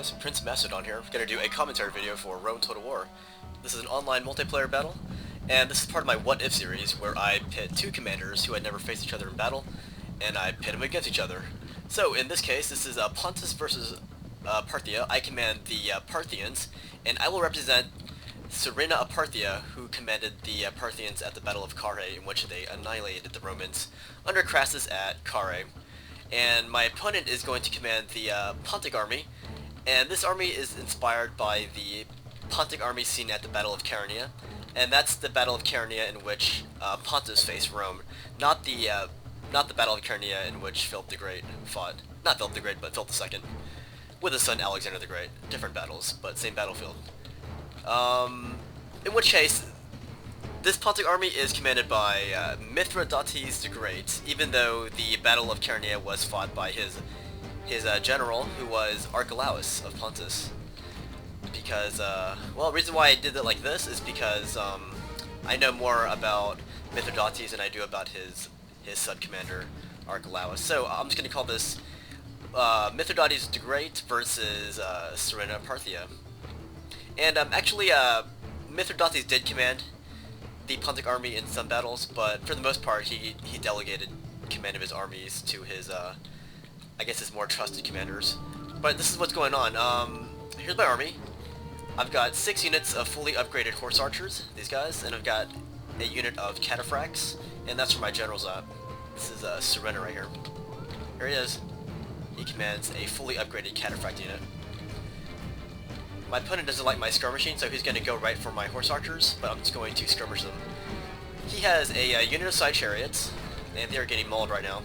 guys, PrinceofMacedon here. I'm going to do a commentary video for Rome Total War. This is an online multiplayer battle, and this is part of my What If series, where I pit two commanders who had never faced each other in battle, and I pit them against each other. So in this case, this is Pontus versus Parthia. I command the Parthians, and I will represent Surena of Parthia, who commanded the Parthians at the Battle of Carrhae, in which they annihilated the Romans under Crassus at Carrhae. And my opponent is going to command the Pontic army, and this army is inspired by the Pontic army seen at the Battle of Carrhae, and that's the Battle of Carrhae in which Pontus faced Rome, not the Battle of Carrhae in which Philip the Great fought. Not Philip the Great, but Philip II, with his son Alexander the Great. Different battles, but same battlefield. In which case, this Pontic army is commanded by Mithridates the Great, even though the Battle of Carrhae was fought by his general, who was Archelaus of Pontus. Because, well, the reason why I did it like this is because I know more about Mithridates than I do about his sub-commander, Archelaus. So I'm just going to call this Mithridates the Great versus Surena of Parthia. And actually, Mithridates did command the Pontic army in some battles, but for the most part, he delegated command of his armies to his, I guess his more trusted commanders. But this is what's going on. Here's my army. I've got 6 units of fully upgraded horse archers, these guys, and I've got a unit of cataphracts, and that's where my general's at. This is Surena right here. Here he is. He commands a fully upgraded cataphract unit. My opponent doesn't like my skirmishing, so he's going to go right for my horse archers, but I'm just going to skirmish them. He has a unit of side chariots, and they're getting mauled right now.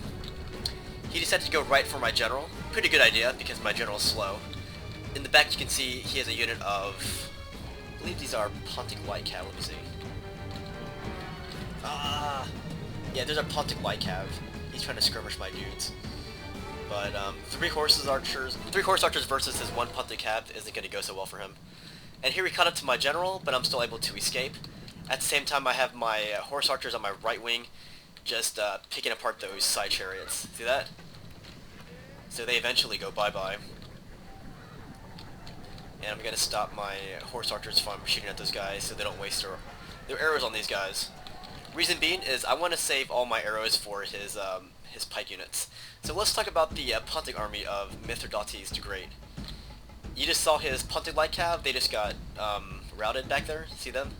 He decided to go right for my general. Pretty good idea, because my general is slow. In the back you can see he has a unit of, I believe these are Pontic Light Cav, let me see. Yeah, there's a Pontic Light Cav. He's trying to skirmish my dudes. But 3 horse archers versus his 1 Pontic Cav isn't going to go so well for him. And here we caught up to my general, but I'm still able to escape. At the same time, I have my horse archers on my right wing, just picking apart those side chariots. See that? So they eventually go bye-bye. And I'm going to stop my horse archers from shooting at those guys so they don't waste their arrows on these guys. Reason being is I want to save all my arrows for his pike units. So let's talk about the Pontic army of Mithridates the Great. You just saw his Pontic Light Cav. They just got routed back there. See them?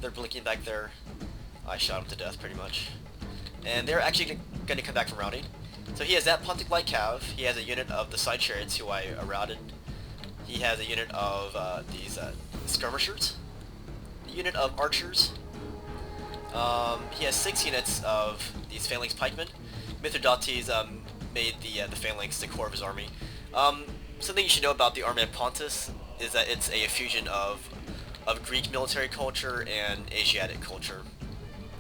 They're blinking back there. I shot them to death pretty much. And they're actually going to come back from routing. So he has that Pontic Light Cav. He has a unit of the side chariots who I routed. He has a unit of these skirmishers. A unit of archers. He has 6 units of these phalanx pikemen. Mithridates made the phalanx the core of his army. Something you should know about the army of Pontus is that it's a fusion of Greek military culture and Asiatic culture.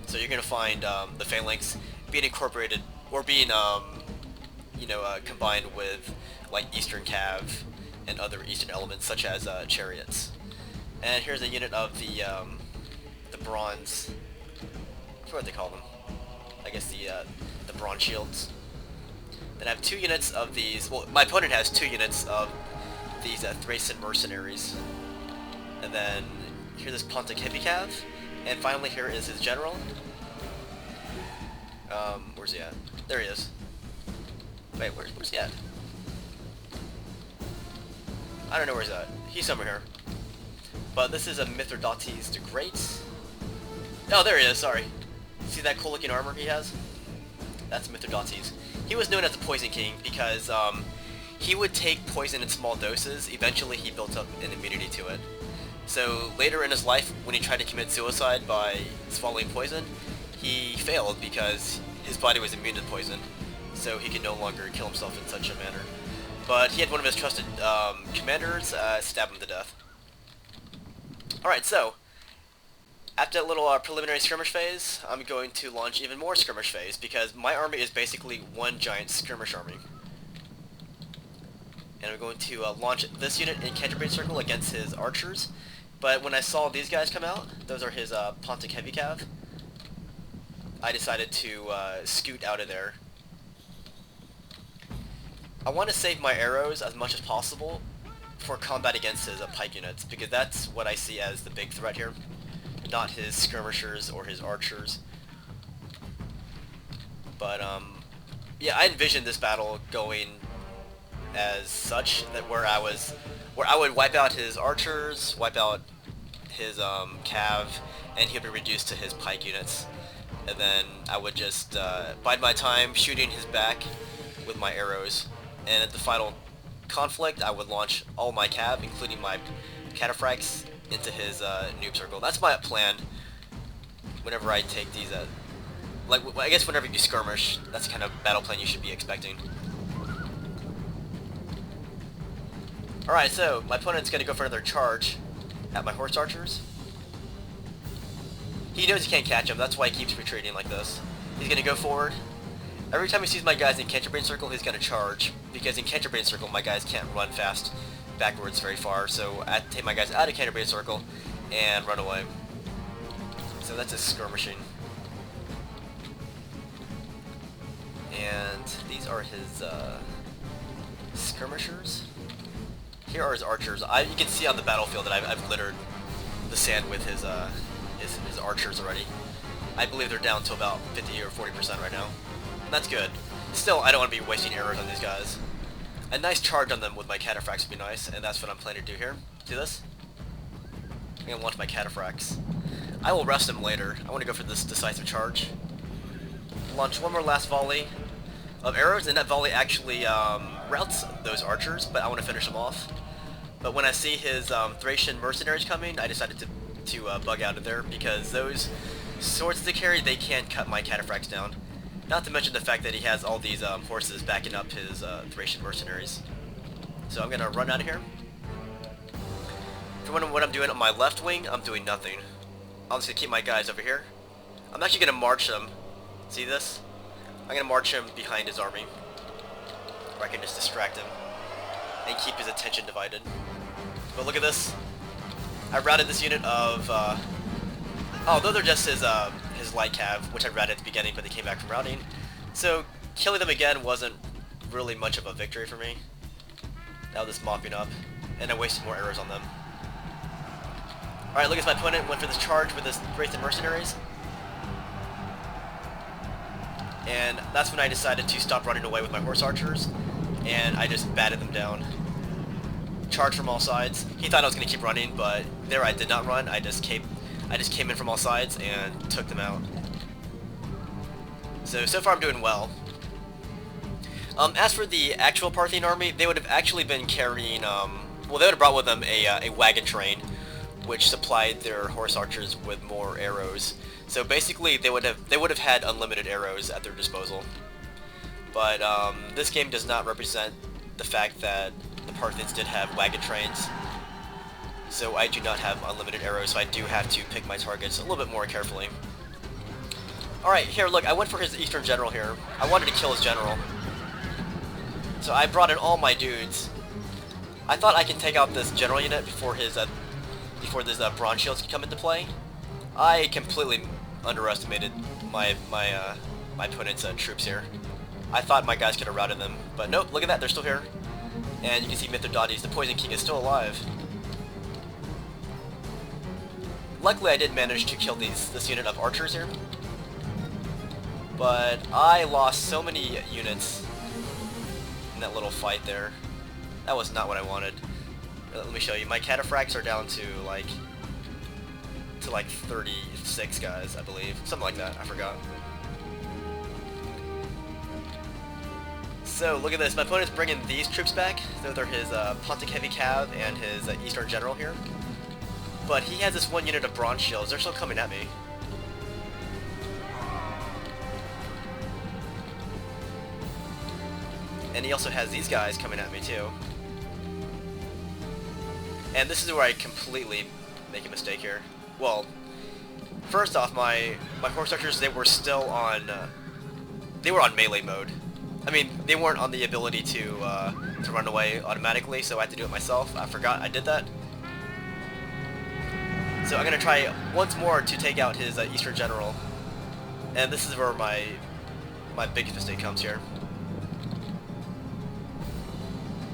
So you're going to find the phalanx being incorporated or being combined with like Eastern Cav and other Eastern elements such as chariots. And here's a unit of the bronze. I forget what they call them. I guess the bronze shields. Then I have 2 units of these. Well, my opponent has 2 units of these Thracian mercenaries. And then here's this Pontic heavy cav. And finally here is his general. Where's he at? There he is. Wait, where's he at? I don't know where he's at. He's somewhere here. But this is a Mithridates the Great. Oh, there he is, sorry. See that cool looking armor he has? That's Mithridates. He was known as the Poison King because he would take poison in small doses. Eventually he built up an immunity to it. So later in his life, when he tried to commit suicide by swallowing poison, he failed because his body was immune to poison. So he could no longer kill himself in such a manner. But he had one of his trusted commanders stab him to death. Alright, so after that little preliminary skirmish phase, I'm going to launch even more skirmish phase because my army is basically one giant skirmish army. And I'm going to launch this unit in Canterbury Circle against his archers. But when I saw these guys come out, those are his Pontic Heavy Cav, I decided to scoot out of there. I want to save my arrows as much as possible for combat against his pike units, because that's what I see as the big threat here, not his skirmishers or his archers. But yeah, I envisioned this battle going as such, that where I would wipe out his archers, wipe out his cav, and he'll be reduced to his pike units, and then I would just bide my time shooting his back with my arrows, and at the final conflict I would launch all my cav, including my cataphracts, into his noob circle. That's my plan whenever I take these like, I guess whenever you skirmish, that's the kind of battle plan you should be expecting. Alright, so my opponent's going to go for another charge at my horse archers. He knows he can't catch him, that's why he keeps retreating like this. He's going to go forward. Every time he sees my guys in Canterbury circle, he's going to charge, because in Canterbury circle my guys can't run fast backwards very far, so I have to take my guys out of Canterbury circle and run away. So that's his skirmishing. And these are his skirmishers. Here are his archers. You can see on the battlefield that I've littered the sand with his archers already. I believe they're down to about 50 or 40% right now. And that's good. Still, I don't want to be wasting arrows on these guys. A nice charge on them with my cataphracts would be nice, and that's what I'm planning to do here. See this? I'm going to launch my cataphracts. I will rest them later. I want to go for this decisive charge. Launch one more last volley of arrows, and that volley actually routs those archers, but I want to finish them off. But when I see his Thracian mercenaries coming, I decided to bug out of there, because those swords to carry, they can't cut my cataphracts down. Not to mention the fact that he has all these horses backing up his Thracian mercenaries. So I'm going to run out of here. For what I'm doing on my left wing, I'm doing nothing. I'm just going to keep my guys over here. I'm actually going to march them. See this? I'm going to march him behind his army, where I can just distract him and keep his attention divided. But look at this. I routed this unit of, although they're just his light cav, which I routed at the beginning, but they came back from routing. So killing them again wasn't really much of a victory for me. Now this mopping up, and I wasted more arrows on them. Alright, look at my opponent went for this charge with his Thracian mercenaries. And that's when I decided to stop running away with my horse archers, and I just batted them down. Charge from all sides. He thought I was going to keep running, but there I did not run. I just came in from all sides and took them out. So far I'm doing well. As for the actual Parthian army, they would have actually been carrying, well, they would have brought with them a wagon train, which supplied their horse archers with more arrows. So basically, they would have had unlimited arrows at their disposal. But this game does not represent the fact that the Parthians did have wagon trains. So I do not have unlimited arrows, so I do have to pick my targets a little bit more carefully. Alright, here, look, I went for his eastern general here. I wanted to kill his general. So I brought in all my dudes. I thought I could take out this general unit before his bronze shields could come into play. I completely underestimated my opponent's troops here. I thought my guys could have routed them, but nope, look at that, they're still here. And you can see Mithridates, the Poison King, is still alive. Luckily I did manage to kill this unit of archers here. But I lost so many units in that little fight there. That was not what I wanted. Let me show you, my cataphracts are down to like 36 guys, I believe. Something like that, I forgot. So, look at this, my opponent's bringing these troops back. So they're his Pontic Heavy Cav and his Eastern General here. But he has this one unit of bronze shields, they're still coming at me. And he also has these guys coming at me too. And this is where I completely make a mistake here. Well, first off, my horse archers, they were still on melee mode. I mean, they weren't on the ability to run away automatically, so I had to do it myself. I forgot I did that. So I'm gonna try once more to take out his Eastern General, and this is where my biggest mistake comes here.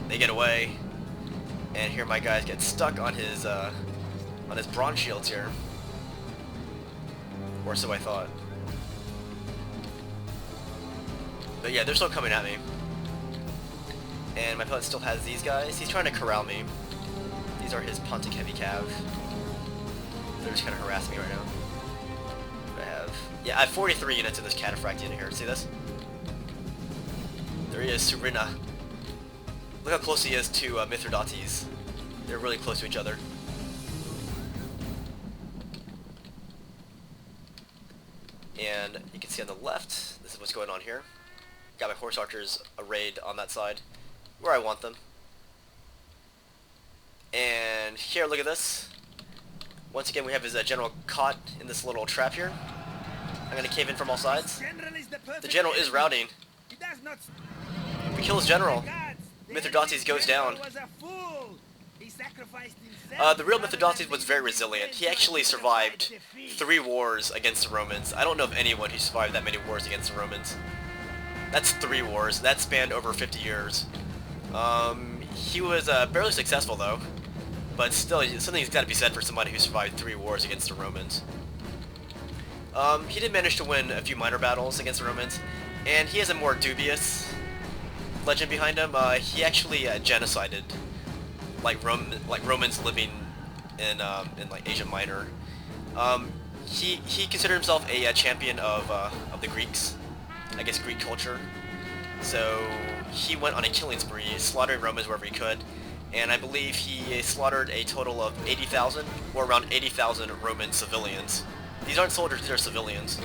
They get away, And here my guys get stuck on his bronze shields here. Or so I thought. But yeah, they're still coming at me. And my opponent still has these guys. He's trying to corral me. These are his Pontic Heavy Cav. They're just kind of harassing me right now. I have 43 units in this cataphract unit here. See this? There he is, Surena. Look how close he is to Mithridates. They're really close to each other. And you can see on the left, this is what's going on here. Got my horse archers arrayed on that side, where I want them. And here, look at this. Once again, we have his general caught in this little trap here. I'm going to cave in from all sides. The general is routing. We kill his general. Mithridates goes down. The real Mithridates was very resilient. He actually survived 3 wars against the Romans. I don't know of anyone who survived that many wars against the Romans. That's 3 wars. That spanned over 50 years. He was barely successful though. But still, something's got to be said for somebody who survived 3 wars against the Romans. He did manage to win a few minor battles against the Romans, and he has a more dubious legend behind him. He actually genocided like Romans living in like Asia Minor. He considered himself a champion of the Greeks, I guess Greek culture. So he went on a killing spree, slaughtering Romans wherever he could. And I believe he slaughtered a total of 80,000, or around 80,000 Roman civilians. These aren't soldiers, these are civilians.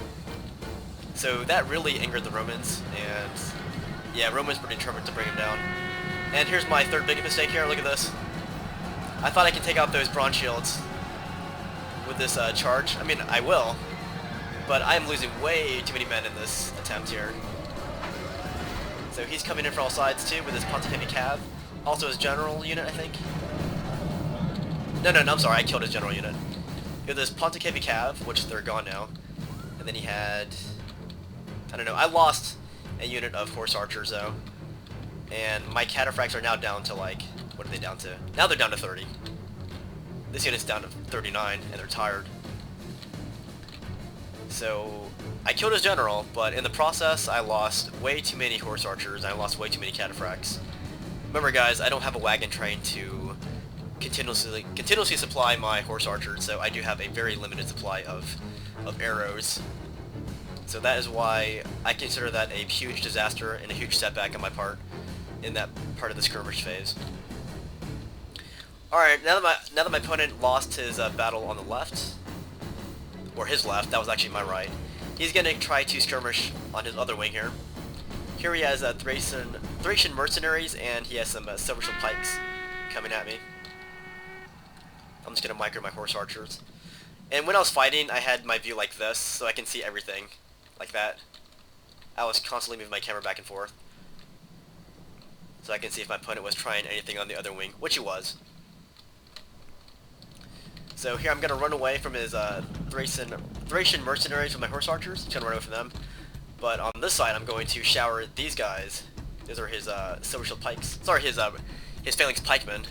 So that really angered the Romans, and yeah, Romans were determined to bring him down. And here's my third biggest mistake here, look at this. I thought I could take out those bronze shields with this charge. I mean, I will, but I'm losing way too many men in this attempt here. So he's coming in from all sides too with his Pontic Heavy Cav. Also his general unit, I think. No, I'm sorry, I killed his general unit. He had this Pontic Heavy Cav, which they're gone now. And then he had... I don't know, I lost a unit of horse archers though. And my cataphracts are now down to like... What are they down to? Now they're down to 30. This unit's down to 39, and they're tired. So... I killed his general, but in the process I lost way too many horse archers, and I lost way too many cataphracts. Remember guys, I don't have a wagon train to continuously supply my horse archers, so I do have a very limited supply of arrows. So that is why I consider that a huge disaster and a huge setback on my part in that part of the skirmish phase. Alright, now that my opponent lost his battle on the left, or his left, that was actually my right, he's going to try to skirmish on his other wing here. Here he has Thracian mercenaries, and he has some silver shield pikes coming at me. I'm just going to micro my horse archers. And when I was fighting, I had my view like this, so I can see everything like that. I was constantly moving my camera back and forth, so I can see if my opponent was trying anything on the other wing, which he was. So here I'm going to run away from his Thracian mercenaries with my horse archers. I'm going to run away from them. But on this side, I'm going to shower these guys. These are his silver shield pikes. Sorry, his phalanx pikemen.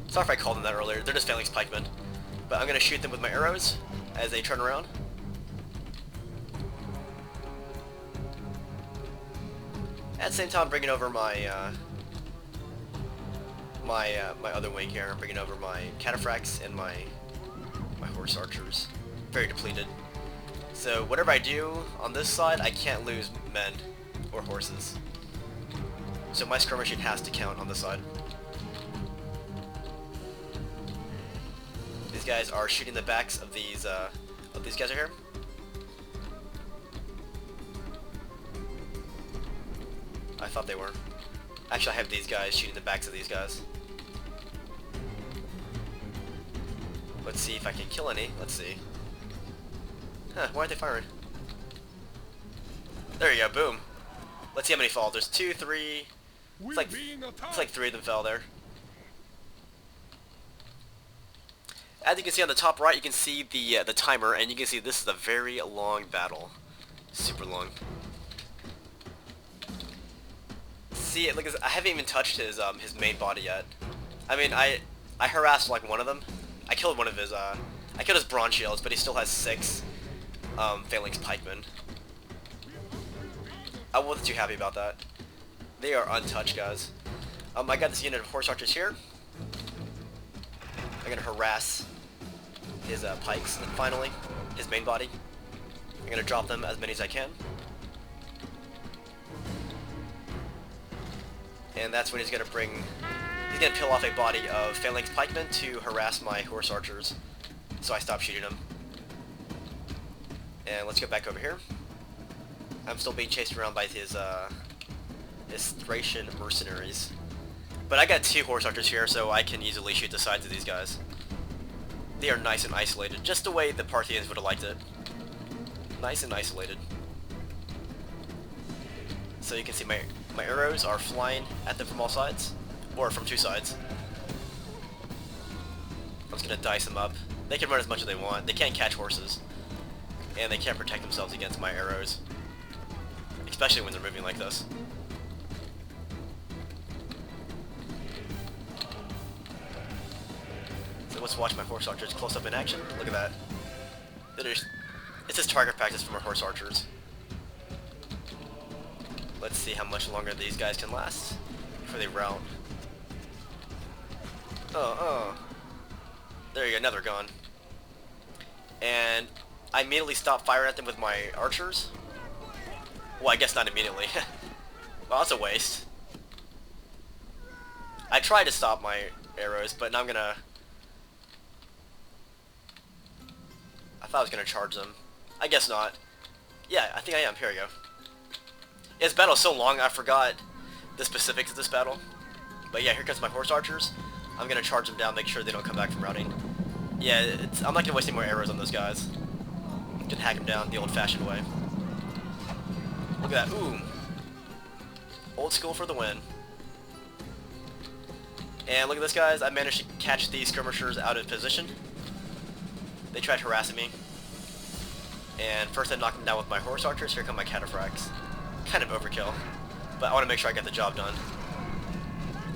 Sorry if I called them that earlier. They're just phalanx pikemen. But I'm going to shoot them with my arrows as they turn around. At the same time, I'm bringing over my my other wing here. I'm bringing over my cataphracts and my horse archers. Very depleted. So whatever I do on this side, I can't lose men or horses. So my skirmishing has to count on this side. These guys are shooting the backs of these guys right here. I thought they were. Actually, I have these guys shooting the backs of these guys. Let's see if I can kill any. Let's see. Huh, why aren't they firing? There you go, boom. Let's see how many fall. There's 2, 3... It's like 3 of them fell there. As you can see on the top right, you can see the timer, and you can see this is a very long battle. Super long. See, look, I haven't even touched his main body yet. I mean, I harassed like one of them. I killed one of his I killed his bronze shields, but he still has 6 phalanx pikemen. I wasn't too happy about that. They are untouched, guys. I got this unit of horse archers here. I'm gonna harass his pikes, and finally, his main body. I'm gonna drop them as many as I can. And that's when he's gonna peel off a body of phalanx pikemen to harass my horse archers. So I stop shooting them. And let's go back over here. I'm still being chased around by his Thracian mercenaries. But I got 2 horse archers here, so I can easily shoot the sides of these guys. They are nice and isolated, just the way the Parthians would have liked it. Nice and isolated. So you can see my arrows are flying at them from all sides, or from 2 sides. I'm just gonna dice them up. They can run as much as they want. They can't catch horses, and they can't protect themselves against my arrows, especially when they're moving like this. So let's watch my horse archers close up in action. Look at that. It's just target practice for my horse archers. Let's see how much longer these guys can last before they rout. There you go, now they're gone. And I immediately stopped firing at them with my archers. Well, I guess not immediately. Well, that's a waste. I tried to stop my arrows, but now I'm gonna... I thought I was gonna charge them. I guess not. Yeah, I think I am. Here we go. This battle is so long, I forgot the specifics of this battle. But yeah, here comes my horse archers. I'm gonna charge them down, make sure they don't come back from routing. Yeah, I'm not gonna waste any more arrows on those guys. I'm gonna hack them down the old-fashioned way. Look at that. Ooh. Old school for the win. And look at this, guys. I managed to catch these skirmishers out of position. They tried harassing me. And first I knocked them down with my horse archers. Here come my cataphracts. Kind of overkill, but I want to make sure I get the job done.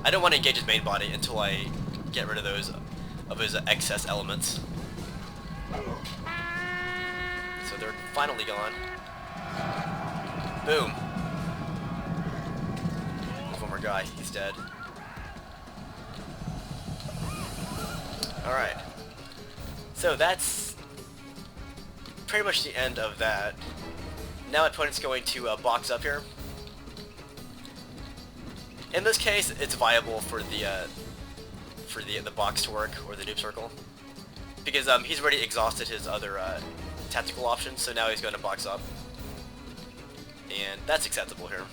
I don't want to engage his main body until I get rid of his excess elements. So they're finally gone. Boom. There's one more guy. He's dead. Alright. So that's pretty much the end of that. Now my opponent's going to box up here. In this case, it's viable for the box to work, or the noob circle, because he's already exhausted his other tactical options, so now he's going to box up, and that's acceptable here.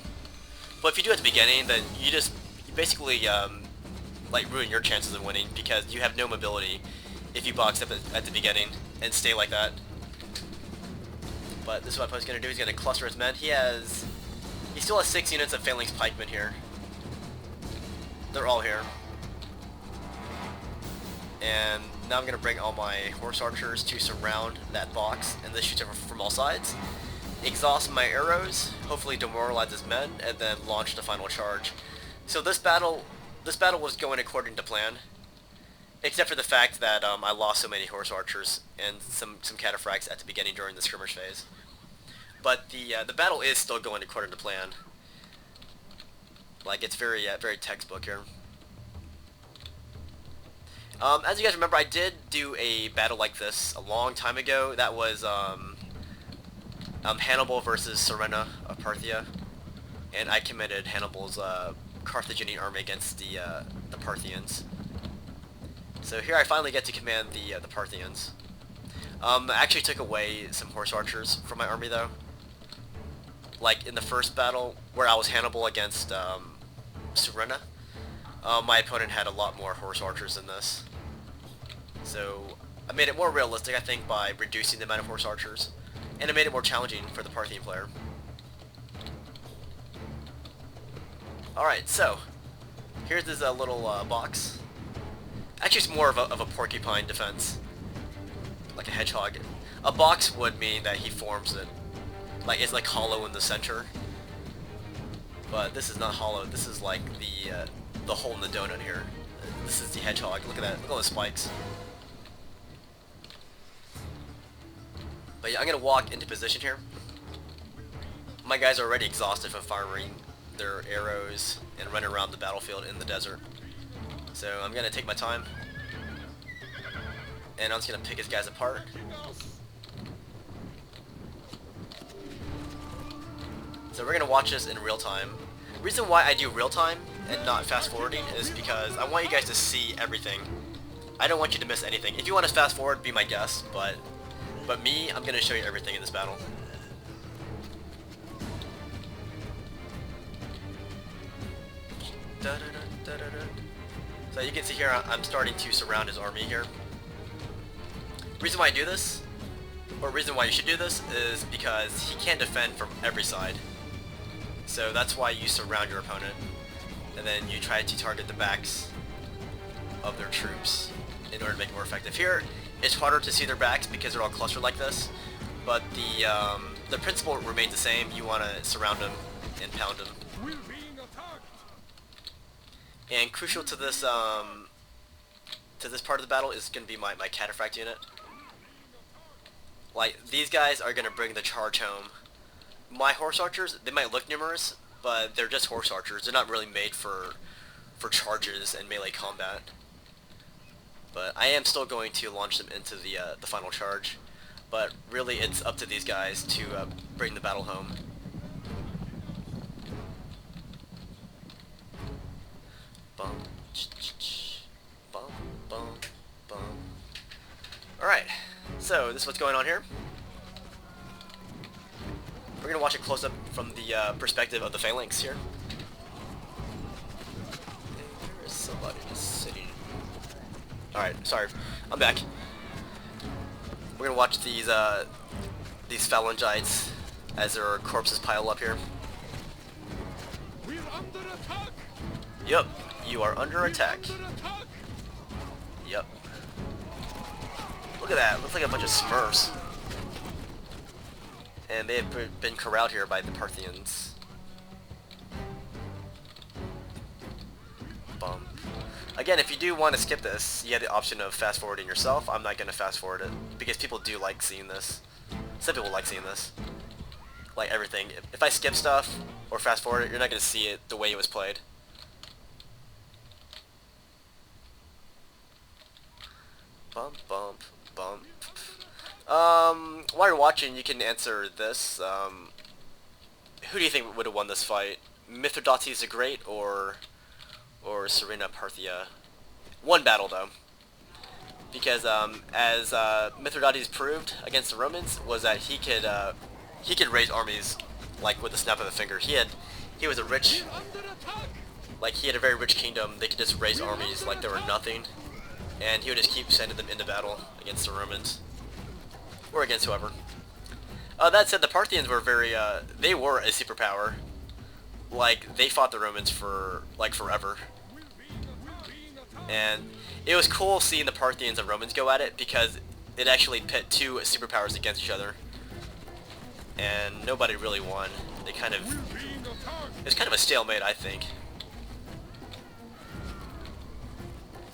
But if you do it at the beginning, then you basically like ruin your chances of winning, because you have no mobility if you box up at the beginning and stay like that. But this is what my opponent's going to do. He's going to cluster his men. He still has 6 units of phalanx pikemen here. They're all here. And now I'm going to bring all my horse archers to surround that box, and this shoots over from all sides. Exhaust my arrows, hopefully demoralize his men, and then launch the final charge. So this battle was going according to plan, except for the fact that I lost so many horse archers and some cataphracts at the beginning during the skirmish phase. But the battle is still going according to plan. Like, it's very textbook here. As you guys remember, I did do a battle like this a long time ago. That was Hannibal versus Surena of Parthia, and I commanded Hannibal's Carthaginian army against the Parthians. So here I finally get to command the Parthians. I actually took away some horse archers from my army though. Like in the first battle where I was Hannibal against Surena, my opponent had a lot more horse archers than this. So I made it more realistic, I think, by reducing the amount of horse archers, and it made it more challenging for the Parthian player. Alright, so here's this little box. Actually, it's more of a porcupine defense, like a hedgehog. A box would mean that he forms it, like it's like hollow in the center. But this is not hollow. This is like the hole in the donut here. This is the hedgehog. Look at that. Look at all those spikes. But yeah, I'm gonna walk into position here. My guys are already exhausted from firing their arrows and running around the battlefield in the desert. So I'm gonna take my time. And I'm just gonna pick his guys apart. So we're gonna watch this in real time. The reason why I do real time and not fast forwarding is because I want you guys to see everything. I don't want you to miss anything. If you want to fast forward, be my guest, but me, I'm gonna show you everything in this battle. So you can see here, I'm starting to surround his army here. The reason why I do this, or reason why you should do this, is because he can't defend from every side. So that's why you surround your opponent, and then you try to target the backs of their troops in order to make it more effective. Here, it's harder to see their backs because they're all clustered like this, but the principle remains the same. You want to surround them and pound them. And crucial to this part of the battle is going to be my cataphract unit. Like, these guys are going to bring the charge home. My horse archers, they might look numerous, but they're just horse archers. They're not really made for charges and melee combat. But I am still going to launch them into the final charge. But really, it's up to these guys to bring the battle home. Bum, bum, bum, bum. Alright, so this is what's going on here. We're going to watch a close-up from the perspective of the phalanx here. There is somebody just sitting. Alright, sorry, I'm back. We're going to watch these phalangites as their corpses pile up here. We're under attack. Yep, you are under attack. Yep. Look at that, looks like a bunch of Smurfs. And they have been corralled here by the Parthians. Bum. Again, if you do want to skip this, you have the option of fast forwarding yourself. I'm not going to fast forward it, because people do like seeing this. Some people like seeing this. Like everything. If I skip stuff, or fast forward it, you're not going to see it the way it was played. Bump, bump, bump. While you're watching, you can answer this. Who do you think would have won this fight? Mithridates the Great or Surena of Parthia? One battle though, because as Mithridates proved against the Romans, was that he could raise armies like with the snap of a finger. He was a rich, like he had a very rich kingdom. They could just raise armies like they were nothing, and he would just keep sending them into battle against the Romans. Or against whoever. That said, the Parthians were they were a superpower. Like, they fought the Romans for, like, forever. And it was cool seeing the Parthians and Romans go at it, because it actually pit two superpowers against each other. And nobody really won. It was kind of a stalemate, I think.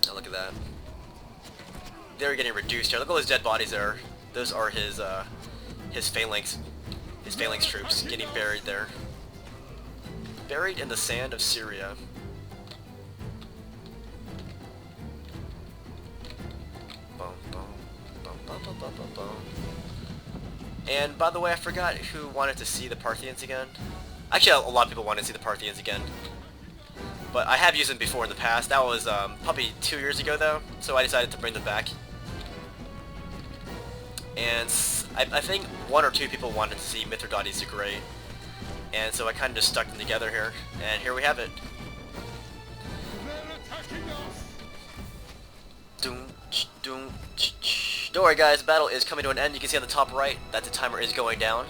Now look at that. They're getting reduced here. Look at all those dead bodies there. Those are his phalanx troops getting buried there. Buried in the sand of Syria. Bum, bum, bum, bum, bum, bum, bum, bum. And by the way, I forgot who wanted to see the Parthians again. Actually, a lot of people wanted to see the Parthians again. But I have used them before in the past. That was probably 2 years ago though, so I decided to bring them back. And I think 1 or 2 people wanted to see Mithridates the Great, and so I kind of just stuck them together here, and here we have it. Don't worry guys, the battle is coming to an end. You can see on the top right that the timer is going down.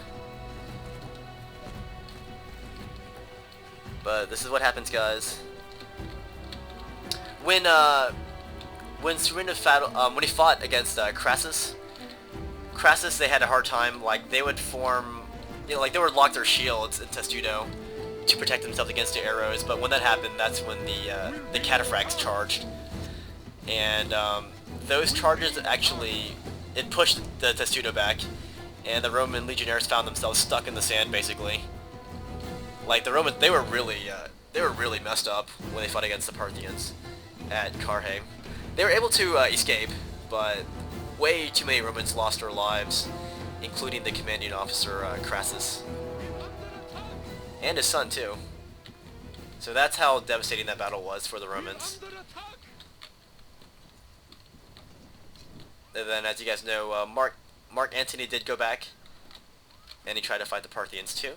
But this is what happens, guys. When Surena when he fought against Crassus, they had a hard time. Like, they would form, like they would lock their shields in Testudo to protect themselves against the arrows. But when that happened, that's when the cataphracts charged. and those charges actually, it pushed the testudo back, and the Roman legionnaires found themselves stuck in the sand basically. Like the Romans, they were really messed up when they fought against the Parthians at Carrhae. They were able to escape, but way too many Romans lost their lives, including the commanding officer Crassus, and his son too. So that's how devastating that battle was for the Romans. And then, as you guys know, Mark Antony did go back, and he tried to fight the Parthians too.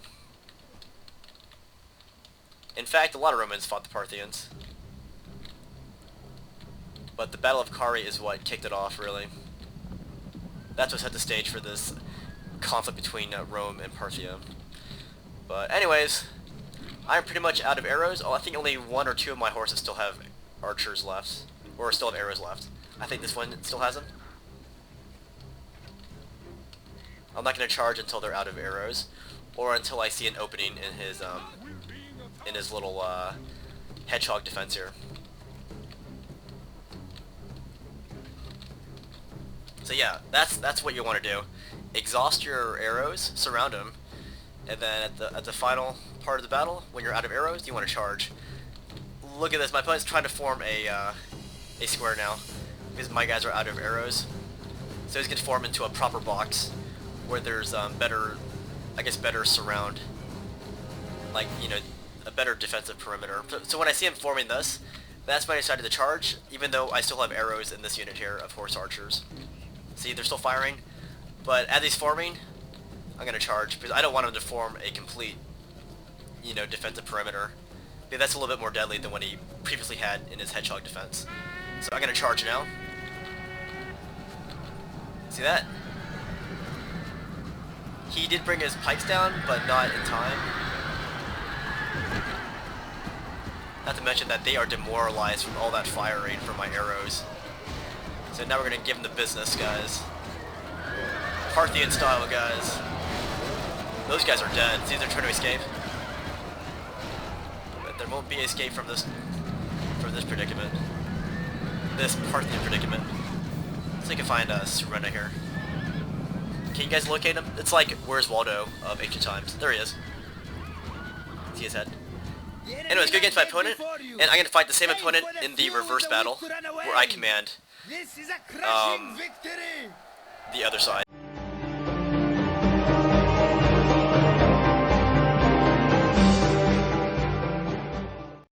In fact, a lot of Romans fought the Parthians. But the Battle of Carrhae is what kicked it off, really. That's what set the stage for this conflict between Rome and Parthia. But anyways, I'm pretty much out of arrows. Oh, I think only 1 or 2 of my horses still have archers left. Or still have arrows left. I think this one still has them. I'm not going to charge until they're out of arrows, or until I see an opening in his little hedgehog defense here. So yeah, that's what you want to do. Exhaust your arrows, surround them, and then at the final part of the battle, when you're out of arrows, you want to charge. Look at this, my opponent's trying to form a square now, because my guys are out of arrows. So he's going to form into a proper box, where there's better surround, like, you know, a better defensive perimeter. So when I see him forming this, that's when I decided to charge, even though I still have arrows in this unit here of horse archers. See, they're still firing, but as he's forming, I'm going to charge, because I don't want him to form a complete, you know, defensive perimeter. Because that's a little bit more deadly than what he previously had in his hedgehog defense. So I'm going to charge now. See that? He did bring his pikes down, but not in time. Not to mention that they are demoralized from all that firing from my arrows. So now we're going to give them the business, guys. Parthian style, guys. Those guys are dead. See, they're trying to escape. But there won't be escape from this predicament. This Parthian predicament. So you can find Surena here. Can you guys locate him? It's like, where's Waldo of ancient times? There he is. See his head? Anyways, go against my opponent, and I'm going to fight the same opponent in the reverse battle, where I command the other side.